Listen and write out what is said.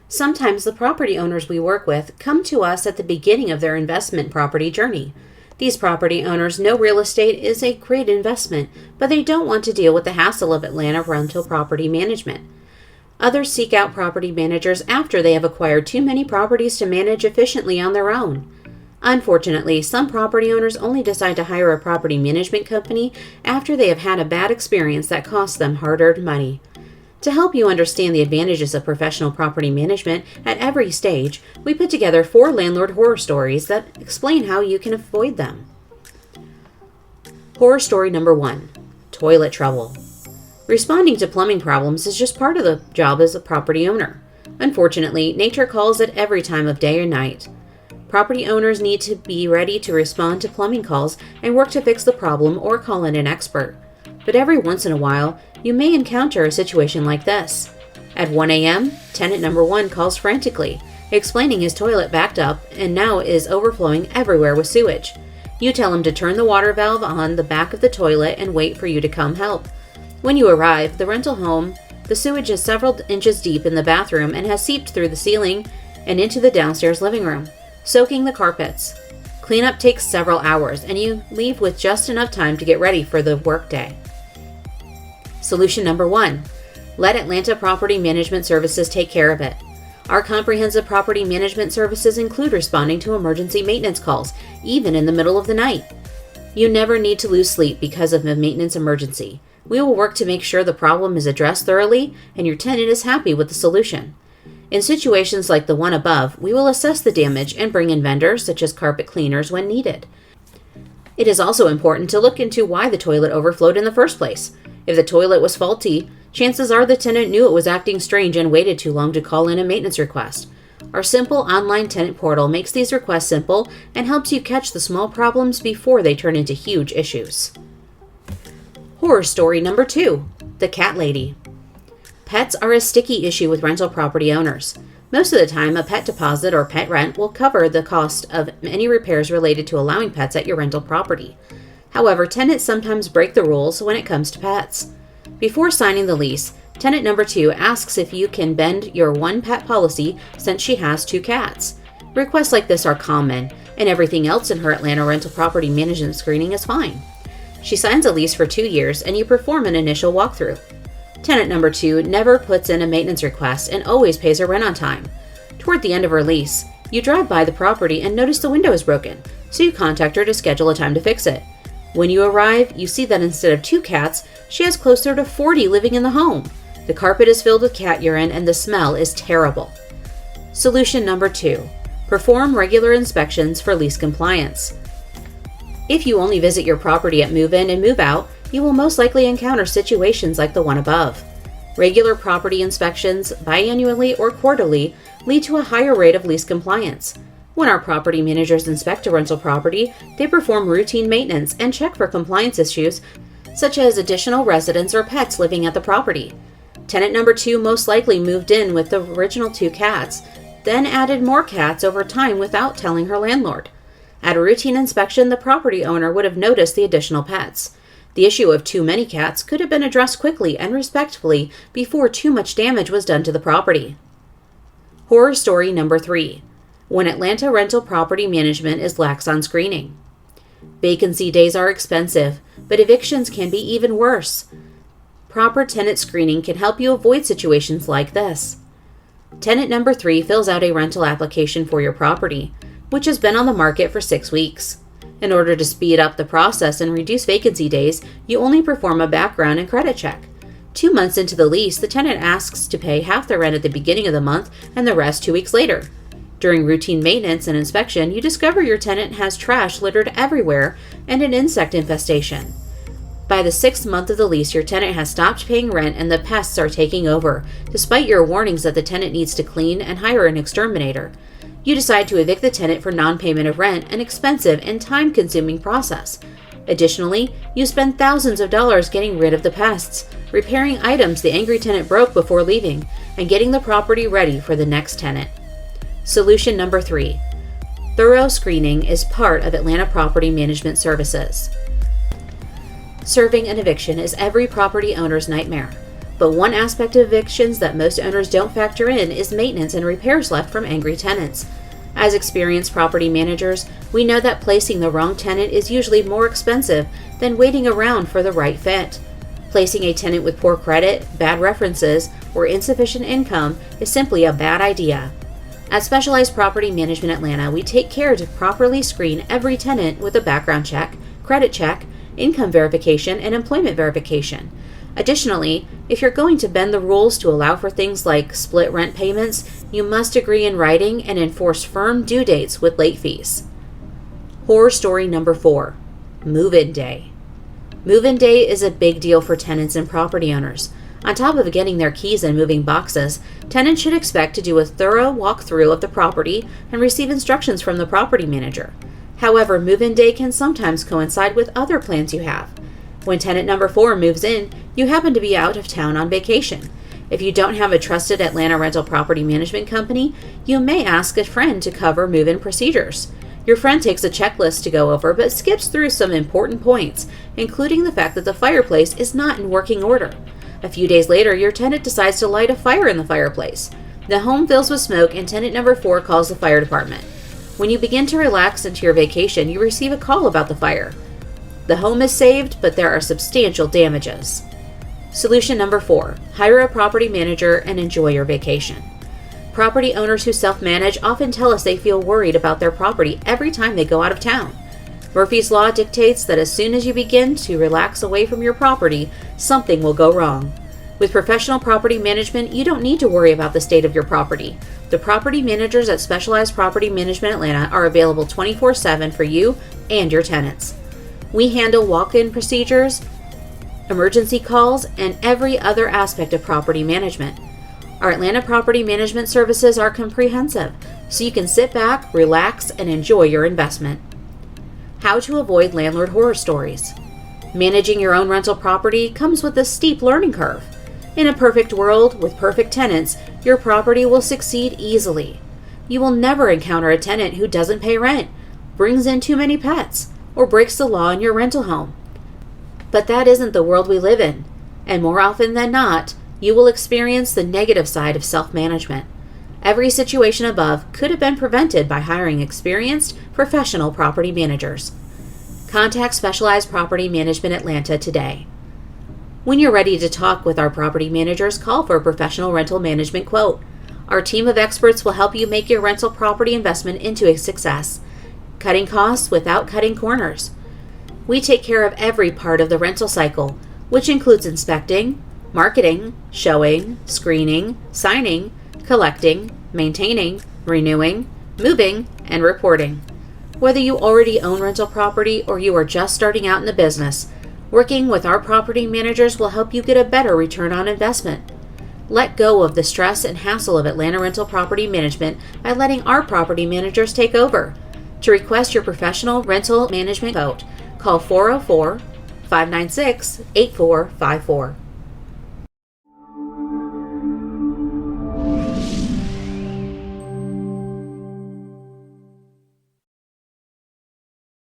Sometimes the property owners we work with come to us at the beginning of their investment property journey. These property owners know real estate is a great investment, but they don't want to deal with the hassle of Atlanta rental property management. Others seek out property managers after they have acquired too many properties to manage efficiently on their own. Unfortunately, some property owners only decide to hire a property management company after they have had a bad experience that costs them hard-earned money. To help you understand the advantages of professional property management at every stage, we put together 4 landlord horror stories that explain how you can avoid them. Horror story number 1: toilet trouble. Responding to plumbing problems is just part of the job as a property owner. Unfortunately, nature calls at every time of day or night. Property owners need to be ready to respond to plumbing calls and work to fix the problem or call in an expert. But every once in a while, you may encounter a situation like this. At 1 a.m., tenant number 1 calls frantically, explaining his toilet backed up and now is overflowing everywhere with sewage. You tell him to turn the water valve on the back of the toilet and wait for you to come help. When you arrive, the rental home, the sewage is several inches deep in the bathroom and has seeped through the ceiling and into the downstairs living room, soaking the carpets. Cleanup takes several hours, and you leave with just enough time to get ready for the workday. Solution number 1: let Atlanta Property Management Services take care of it. Our comprehensive property management services include responding to emergency maintenance calls, even in the middle of the night. You never need to lose sleep because of a maintenance emergency. We will work to make sure the problem is addressed thoroughly and your tenant is happy with the solution. In situations like the one above, we will assess the damage and bring in vendors such as carpet cleaners when needed. It is also important to look into why the toilet overflowed in the first place. If the toilet was faulty, chances are the tenant knew it was acting strange and waited too long to call in a maintenance request. Our simple online tenant portal makes these requests simple and helps you catch the small problems before they turn into huge issues. Horror story number 2: the cat lady. Pets are a sticky issue with rental property owners. Most of the time, a pet deposit or pet rent will cover the cost of any repairs related to allowing pets at your rental property. However, tenants sometimes break the rules when it comes to pets. Before signing the lease, tenant number 2 asks if you can bend your 1-pet policy since she has 2 cats. Requests like this are common, and everything else in her Atlanta rental property management screening is fine. She signs a lease for 2 years, and you perform an initial walkthrough. Tenant number 2 never puts in a maintenance request and always pays her rent on time. Toward the end of her lease, you drive by the property and notice the window is broken, so you contact her to schedule a time to fix it. When you arrive, you see that instead of 2 cats, she has closer to 40 living in the home. The carpet is filled with cat urine and the smell is terrible. Solution number 2: perform regular inspections for lease compliance. If you only visit your property at move-in and move-out, you will most likely encounter situations like the one above. Regular property inspections, biannually or quarterly, lead to a higher rate of lease compliance. When our property managers inspect a rental property, they perform routine maintenance and check for compliance issues, such as additional residents or pets living at the property. Tenant number 2 most likely moved in with the original 2 cats, then added more cats over time without telling her landlord. At a routine inspection, the property owner would have noticed the additional pets. The issue of too many cats could have been addressed quickly and respectfully before too much damage was done to the property. Horror story number 3: when Atlanta rental property management is lax on screening. Vacancy days are expensive, but evictions can be even worse. Proper tenant screening can help you avoid situations like this. Tenant number 3 fills out a rental application for your property, which has been on the market for 6 weeks. In order to speed up the process and reduce vacancy days, you only perform a background and credit check. 2 months into the lease, the tenant asks to pay half the rent at the beginning of the month and the rest 2 weeks later. During routine maintenance and inspection, you discover your tenant has trash littered everywhere and an insect infestation. By the 6th month of the lease, your tenant has stopped paying rent and the pests are taking over, despite your warnings that the tenant needs to clean and hire an exterminator. You decide to evict the tenant for non-payment of rent, an expensive and time-consuming process. Additionally, you spend thousands of dollars getting rid of the pests, repairing items the angry tenant broke before leaving, and getting the property ready for the next tenant. Solution number 3: thorough screening is part of Atlanta Property Management Services. Serving an eviction is every property owner's nightmare. But one aspect of evictions that most owners don't factor in is maintenance and repairs left from angry tenants. As experienced property managers, we know that placing the wrong tenant is usually more expensive than waiting around for the right fit. Placing a tenant with poor credit, bad references, or insufficient income is simply a bad idea. At Specialized Property Management Atlanta, we take care to properly screen every tenant with a background check, credit check, income verification, and employment verification. Additionally, if you're going to bend the rules to allow for things like split rent payments, you must agree in writing and enforce firm due dates with late fees. Horror story number 4, move-in day. Move-in day is a big deal for tenants and property owners. On top of getting their keys and moving boxes, tenants should expect to do a thorough walkthrough of the property and receive instructions from the property manager. However, move-in day can sometimes coincide with other plans you have. When tenant number 4 moves in, you happen to be out of town on vacation. If you don't have a trusted Atlanta rental property management company, you may ask a friend to cover move-in procedures. Your friend takes a checklist to go over but skips through some important points, including the fact that the fireplace is not in working order. A few days later, your tenant decides to light a fire in the fireplace. The home fills with smoke and tenant number 4 calls the fire department. When you begin to relax into your vacation, you receive a call about the fire. The home is saved, but there are substantial damages. Solution number 4, hire a property manager and enjoy your vacation. Property owners who self-manage often tell us they feel worried about their property every time they go out of town. Murphy's Law dictates that as soon as you begin to relax away from your property, something will go wrong. With professional property management, you don't need to worry about the state of your property. The property managers at Specialized Property Management Atlanta are available 24/7 for you and your tenants. We handle walk-in procedures, emergency calls, and every other aspect of property management. Our Atlanta property management services are comprehensive, so you can sit back, relax, and enjoy your investment. How to avoid landlord horror stories. Managing your own rental property comes with a steep learning curve. In a perfect world with perfect tenants, your property will succeed easily. You will never encounter a tenant who doesn't pay rent, brings in too many pets, or breaks the law in your rental home. But that isn't the world we live in, and more often than not, you will experience the negative side of self-management. Every situation above could have been prevented by hiring experienced, professional property managers. Contact Specialized Property Management Atlanta today. When you're ready to talk with our property managers, call for a professional rental management quote. Our team of experts will help you make your rental property investment into a success, cutting costs without cutting corners. We take care of every part of the rental cycle, which includes inspecting, marketing, showing, screening, signing, collecting, maintaining, renewing, moving, and reporting. Whether you already own rental property or you are just starting out in the business, working with our property managers will help you get a better return on investment. Let go of the stress and hassle of Atlanta rental property management by letting our property managers take over. To request your professional rental management quote, call 404-596-8454.